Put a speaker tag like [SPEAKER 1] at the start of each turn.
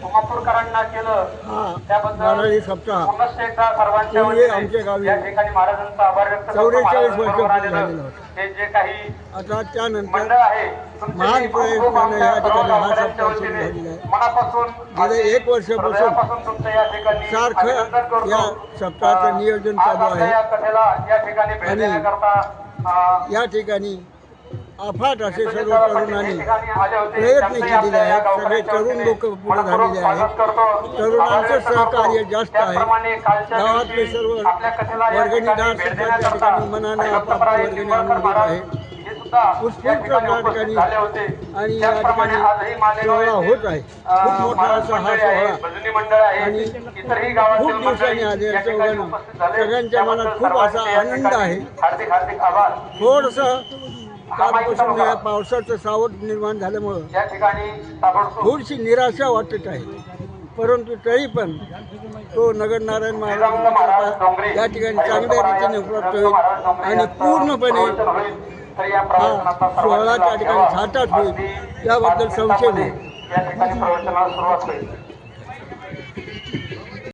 [SPEAKER 1] उमापूरकरांना केलं त्याबद्दल
[SPEAKER 2] नारळी सप्ताह
[SPEAKER 1] पुनश्च एकदा सर्वांच्या
[SPEAKER 2] पूर्वी
[SPEAKER 1] वतीने
[SPEAKER 2] आमच्या गावी
[SPEAKER 1] या ठिकाणी महाराजांचा आभार व्यक्त करतो.
[SPEAKER 2] 44 वर्ष
[SPEAKER 1] महाराजांबरोबर
[SPEAKER 2] पूर्ण
[SPEAKER 1] आलेलं
[SPEAKER 2] झालेलं होतं.
[SPEAKER 1] हे जे काही
[SPEAKER 2] आता त्यानंतर
[SPEAKER 1] मंडळ आहे
[SPEAKER 2] महान प्रयत्नाने या ठिकाणी हा
[SPEAKER 1] गावकऱ्यांच्या
[SPEAKER 2] सप्ताह सुरू
[SPEAKER 1] वतीने
[SPEAKER 2] झालेला आहे.
[SPEAKER 1] मनापासून
[SPEAKER 2] गेले 1 वर्षापासून
[SPEAKER 1] हृदयापासून तुमचं या ठिकाणी
[SPEAKER 2] सारखं
[SPEAKER 1] अभिनंदन करतो.
[SPEAKER 2] या सप्ताहाचं नियोजन
[SPEAKER 1] आज
[SPEAKER 2] चालू
[SPEAKER 1] आपल्या
[SPEAKER 2] आहे.
[SPEAKER 1] या कथेला या ठिकाणी भेट
[SPEAKER 2] आणि
[SPEAKER 1] देण्याकरता
[SPEAKER 2] या ठिकाणी अफाट असे सर्व
[SPEAKER 1] पाटील
[SPEAKER 2] तरुणांनी
[SPEAKER 1] या ठिकाणी आले होते.
[SPEAKER 2] प्रयत्न
[SPEAKER 1] त्यांचंही
[SPEAKER 2] केलेले
[SPEAKER 1] आपल्या या
[SPEAKER 2] आहेत. सगळे
[SPEAKER 1] गावकऱ्यांच्या
[SPEAKER 2] तरुण
[SPEAKER 1] वतीने
[SPEAKER 2] लोक पुढे
[SPEAKER 1] मनपूर्वक
[SPEAKER 2] झालेले
[SPEAKER 1] स्वागत
[SPEAKER 2] आहेत.
[SPEAKER 1] करतो.
[SPEAKER 2] तरुणांचं सहकार्य जास्त आहे.
[SPEAKER 1] त्याचप्रमाणे कालच्या
[SPEAKER 2] गावातले
[SPEAKER 1] दिवशी
[SPEAKER 2] सर्व
[SPEAKER 1] आपल्या कथेला या
[SPEAKER 2] वर्गणीदार
[SPEAKER 1] ठिकाणी भेट
[SPEAKER 2] सुद्धा त्या
[SPEAKER 1] देण्याकरता
[SPEAKER 2] ठिकाणी मनाने
[SPEAKER 1] हरिभक्त
[SPEAKER 2] आपापली
[SPEAKER 1] राय
[SPEAKER 2] वर्गणी आणून देत
[SPEAKER 1] महाराज
[SPEAKER 2] आहेत.
[SPEAKER 1] हे सुद्धा या
[SPEAKER 2] उत्स्फूर्त
[SPEAKER 1] ठिकाणी
[SPEAKER 2] त्या
[SPEAKER 1] उपस्थित
[SPEAKER 2] ठिकाणी
[SPEAKER 1] झाले होते.
[SPEAKER 2] आणि या
[SPEAKER 1] त्याचप्रमाणे
[SPEAKER 2] ठिकाणी
[SPEAKER 1] आजही मालेगाव
[SPEAKER 2] सोहळा
[SPEAKER 1] येथे,
[SPEAKER 2] होत आहे. खूप मोठा
[SPEAKER 1] महाराज
[SPEAKER 2] असा हा
[SPEAKER 1] मंडळी आहे,
[SPEAKER 2] सोहळा
[SPEAKER 1] भजनी मंडळ आहे,
[SPEAKER 2] आणि
[SPEAKER 1] इतरही गावातील
[SPEAKER 2] खूप दिवसांनी
[SPEAKER 1] मंडळी
[SPEAKER 2] आले
[SPEAKER 1] या ठिकाणी
[SPEAKER 2] चौघांना
[SPEAKER 1] उपस्थित झाले.
[SPEAKER 2] सगळ्यांच्या मनात
[SPEAKER 1] त्याबद्दल
[SPEAKER 2] खूप असा
[SPEAKER 1] सर्वांचे या
[SPEAKER 2] आनंद
[SPEAKER 1] ठिकाणी
[SPEAKER 2] आहे.
[SPEAKER 1] हार्दिक हार्दिक आभार.
[SPEAKER 2] थोडंसं कालपासून या पावसाचं सावट निर्माण झाल्यामुळं
[SPEAKER 1] या ठिकाणी ताबडतोब
[SPEAKER 2] थोडीशी निराशा वाटत आहे. परंतु तरी पण तो नगरनारायण महाराज या ठिकाणी चांगल्या रीतीने उपलब्ध होईल आणि पूर्णपणे हा सोहळा त्या ठिकाणी थाटात होईल याबद्दल संशय नाही.
[SPEAKER 1] या ठिकाणी प्रवचनाला सुरुवात होईल.